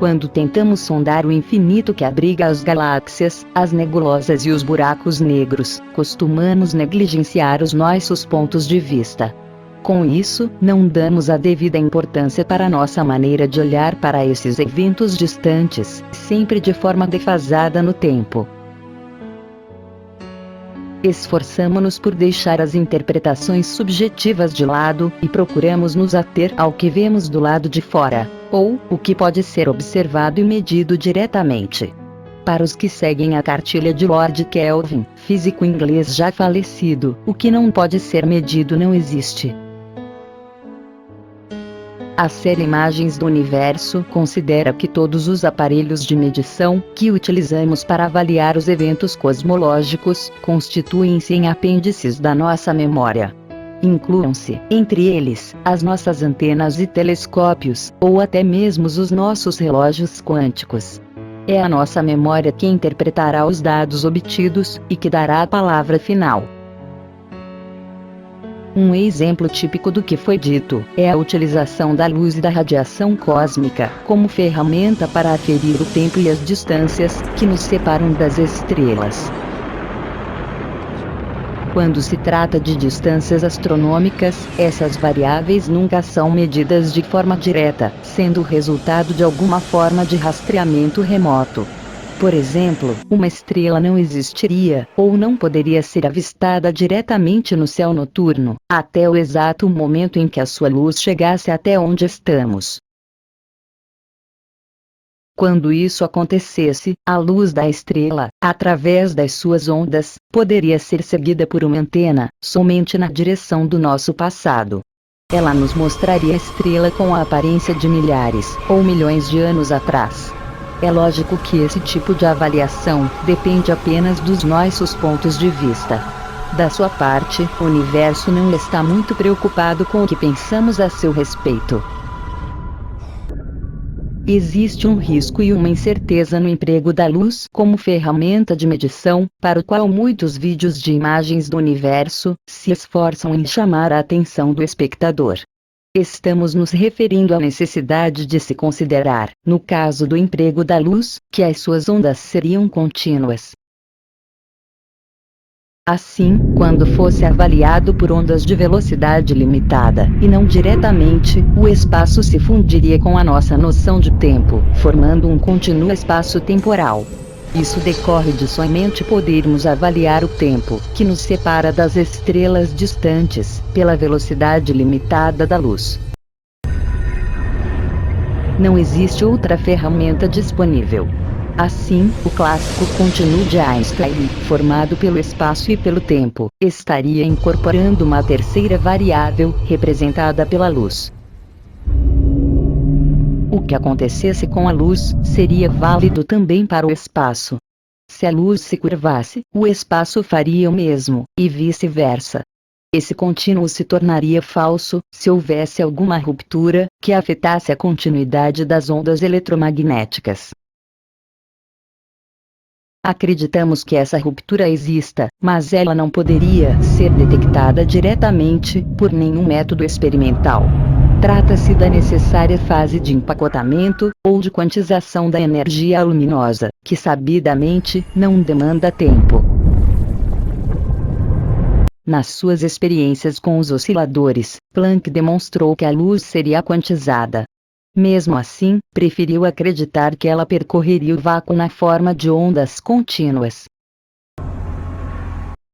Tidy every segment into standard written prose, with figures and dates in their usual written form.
Quando tentamos sondar o infinito que abriga as galáxias, as nebulosas e os buracos negros, costumamos negligenciar os nossos pontos de vista. Com isso, não damos a devida importância para nossa maneira de olhar para esses eventos distantes, sempre de forma defasada no tempo. Esforçamo-nos por deixar as interpretações subjetivas de lado, e procuramos nos ater ao que vemos do lado de fora, ou o que pode ser observado e medido diretamente. Para os que seguem a cartilha de Lord Kelvin, físico inglês já falecido, o que não pode ser medido não existe. A série Imagens do Universo considera que todos os aparelhos de medição que utilizamos para avaliar os eventos cosmológicos constituem-se em apêndices da nossa memória. Incluam-se, entre eles, as nossas antenas e telescópios, ou até mesmo os nossos relógios quânticos. É a nossa memória que interpretará os dados obtidos e que dará a palavra final. Um exemplo típico do que foi dito é a utilização da luz e da radiação cósmica como ferramenta para aferir o tempo e as distâncias que nos separam das estrelas. Quando se trata de distâncias astronômicas, essas variáveis nunca são medidas de forma direta, sendo o resultado de alguma forma de rastreamento remoto. Por exemplo, uma estrela não existiria, ou não poderia ser avistada diretamente no céu noturno, até o exato momento em que a sua luz chegasse até onde estamos. Quando isso acontecesse, a luz da estrela, através das suas ondas, poderia ser seguida por uma antena, somente na direção do nosso passado. Ela nos mostraria a estrela com a aparência de milhares, ou milhões de anos atrás. É lógico que esse tipo de avaliação depende apenas dos nossos pontos de vista. Da sua parte, o universo não está muito preocupado com o que pensamos a seu respeito. Existe um risco e uma incerteza no emprego da luz como ferramenta de medição, para o qual muitos vídeos de imagens do universo se esforçam em chamar a atenção do espectador. Estamos nos referindo à necessidade de se considerar, no caso do emprego da luz, que as suas ondas seriam contínuas. Assim, quando fosse avaliado por ondas de velocidade limitada, e não diretamente, o espaço se fundiria com a nossa noção de tempo, formando um contínuo espaço-temporal. Isso decorre de somente podermos avaliar o tempo que nos separa das estrelas distantes, pela velocidade limitada da luz. Não existe outra ferramenta disponível. Assim, o clássico contínuo de Einstein, formado pelo espaço e pelo tempo, estaria incorporando uma terceira variável, representada pela luz. O que acontecesse com a luz seria válido também para o espaço. Se a luz se curvasse, o espaço faria o mesmo, e vice-versa. Esse contínuo se tornaria falso se houvesse alguma ruptura que afetasse a continuidade das ondas eletromagnéticas. Acreditamos que essa ruptura exista, mas ela não poderia ser detectada diretamente por nenhum método experimental. Trata-se da necessária fase de empacotamento, ou de quantização da energia luminosa, que sabidamente não demanda tempo. Nas suas experiências com os osciladores, Planck demonstrou que a luz seria quantizada. Mesmo assim, preferiu acreditar que ela percorreria o vácuo na forma de ondas contínuas.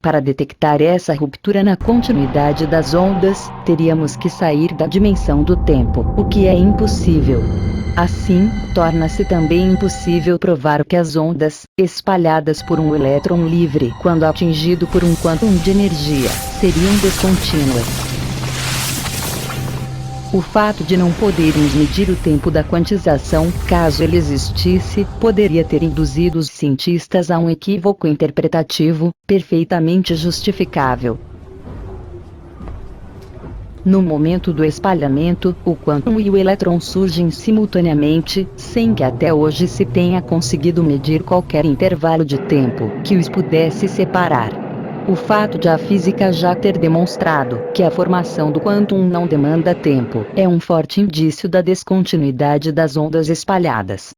Para detectar essa ruptura na continuidade das ondas, teríamos que sair da dimensão do tempo, o que é impossível. Assim, torna-se também impossível provar que as ondas, espalhadas por um elétron livre quando atingido por um quantum de energia, seriam descontínuas. O fato de não podermos medir o tempo da quantização, caso ele existisse, poderia ter induzido os cientistas a um equívoco interpretativo, perfeitamente justificável. No momento do espalhamento, o quantum e o elétron surgem simultaneamente, sem que até hoje se tenha conseguido medir qualquer intervalo de tempo que os pudesse separar. O fato de a física já ter demonstrado que a formação do quantum não demanda tempo é um forte indício da descontinuidade das ondas espalhadas.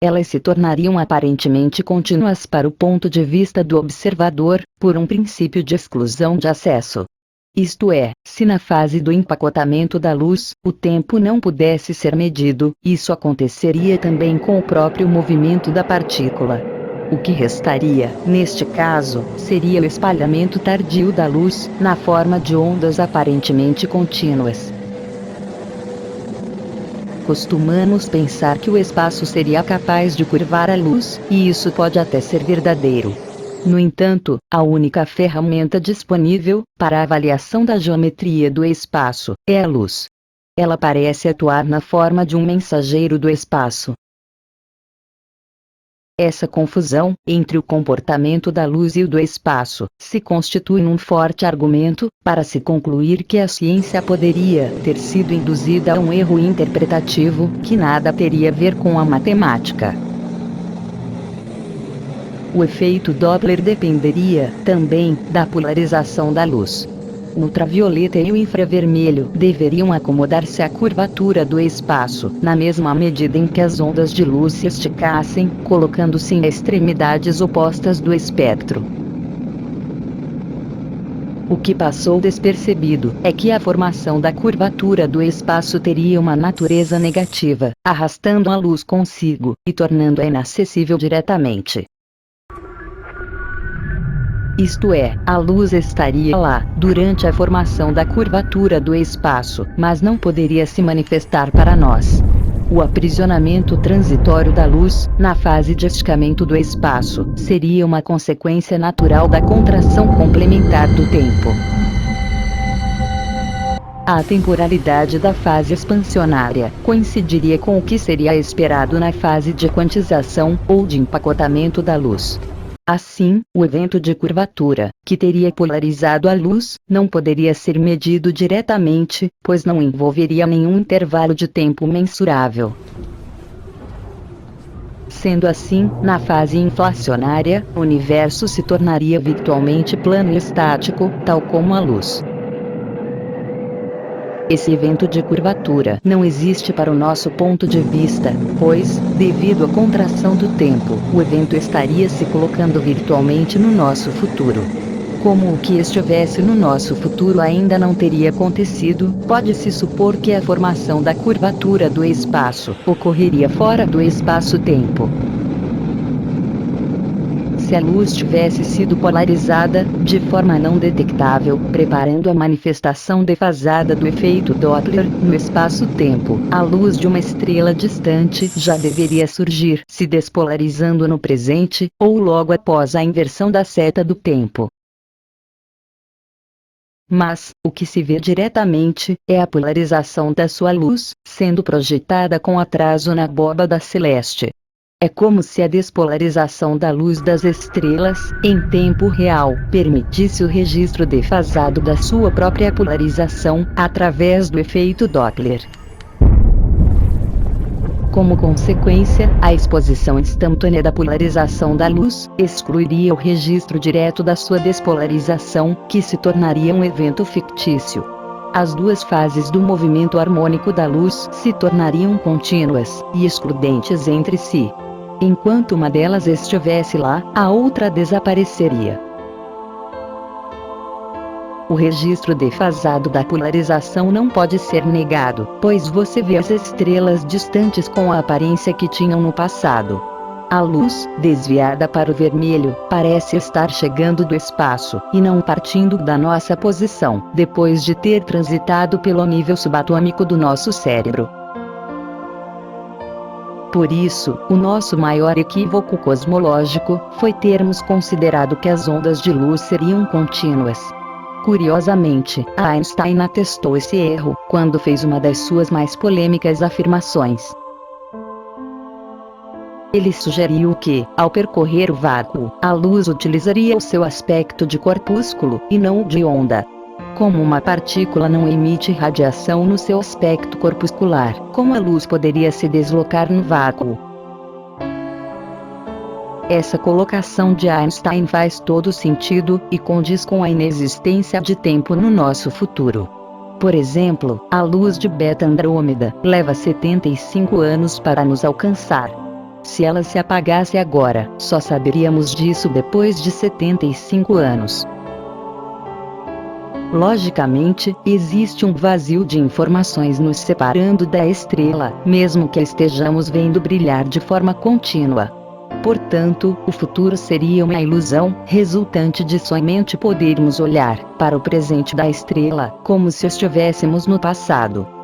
Elas se tornariam aparentemente contínuas para o ponto de vista do observador, por um princípio de exclusão de acesso. Isto é, se na fase do empacotamento da luz, o tempo não pudesse ser medido, isso aconteceria também com o próprio movimento da partícula. O que restaria, neste caso, seria o espalhamento tardio da luz, na forma de ondas aparentemente contínuas. Costumamos pensar que o espaço seria capaz de curvar a luz, e isso pode até ser verdadeiro. No entanto, a única ferramenta disponível para a avaliação da geometria do espaço é a luz. Ela parece atuar na forma de um mensageiro do espaço. Essa confusão entre o comportamento da luz e o do espaço se constitui num forte argumento para se concluir que a ciência poderia ter sido induzida a um erro interpretativo que nada teria a ver com a matemática. O efeito Doppler dependeria, também, da polarização da luz. O ultravioleta e o infravermelho deveriam acomodar-se à curvatura do espaço, na mesma medida em que as ondas de luz se esticassem, colocando-se em extremidades opostas do espectro. O que passou despercebido é que a formação da curvatura do espaço teria uma natureza negativa, arrastando a luz consigo, e tornando-a inacessível diretamente. Isto é, a luz estaria lá, durante a formação da curvatura do espaço, mas não poderia se manifestar para nós. O aprisionamento transitório da luz, na fase de esticamento do espaço, seria uma consequência natural da contração complementar do tempo. A temporalidade da fase expansionária coincidiria com o que seria esperado na fase de quantização, ou de empacotamento da luz. Assim, o evento de curvatura, que teria polarizado a luz, não poderia ser medido diretamente, pois não envolveria nenhum intervalo de tempo mensurável. Sendo assim, na fase inflacionária, o universo se tornaria virtualmente plano e estático, tal como a luz. Esse evento de curvatura não existe para o nosso ponto de vista, pois, devido à contração do tempo, o evento estaria se colocando virtualmente no nosso futuro. Como o que estivesse no nosso futuro ainda não teria acontecido, pode-se supor que a formação da curvatura do espaço ocorreria fora do espaço-tempo. Se a luz tivesse sido polarizada, de forma não detectável, preparando a manifestação defasada do efeito Doppler no espaço-tempo, a luz de uma estrela distante já deveria surgir, se despolarizando no presente, ou logo após a inversão da seta do tempo. Mas, o que se vê diretamente, é a polarização da sua luz, sendo projetada com atraso na abóbada celeste. É como se a despolarização da luz das estrelas, em tempo real, permitisse o registro defasado da sua própria polarização, através do efeito Doppler. Como consequência, a exposição instantânea da polarização da luz excluiria o registro direto da sua despolarização, que se tornaria um evento fictício. As duas fases do movimento harmônico da luz se tornariam contínuas e excludentes entre si. Enquanto uma delas estivesse lá, a outra desapareceria. O registro defasado da polarização não pode ser negado, pois você vê as estrelas distantes com a aparência que tinham no passado. A luz, desviada para o vermelho, parece estar chegando do espaço, e não partindo da nossa posição, depois de ter transitado pelo nível subatômico do nosso cérebro. Por isso, o nosso maior equívoco cosmológico foi termos considerado que as ondas de luz seriam contínuas. Curiosamente, Einstein atestou esse erro quando fez uma das suas mais polêmicas afirmações. Ele sugeriu que, ao percorrer o vácuo, a luz utilizaria o seu aspecto de corpúsculo, e não o de onda. Como uma partícula não emite radiação no seu aspecto corpuscular, como a luz poderia se deslocar no vácuo? Essa colocação de Einstein faz todo sentido, e condiz com a inexistência de tempo no nosso futuro. Por exemplo, a luz de Beta Andrômeda leva 75 anos para nos alcançar. Se ela se apagasse agora, só saberíamos disso depois de 75 anos. Logicamente, existe um vazio de informações nos separando da estrela, mesmo que a estejamos vendo brilhar de forma contínua. Portanto, o futuro seria uma ilusão, resultante de somente podermos olhar para o presente da estrela, como se estivéssemos no passado.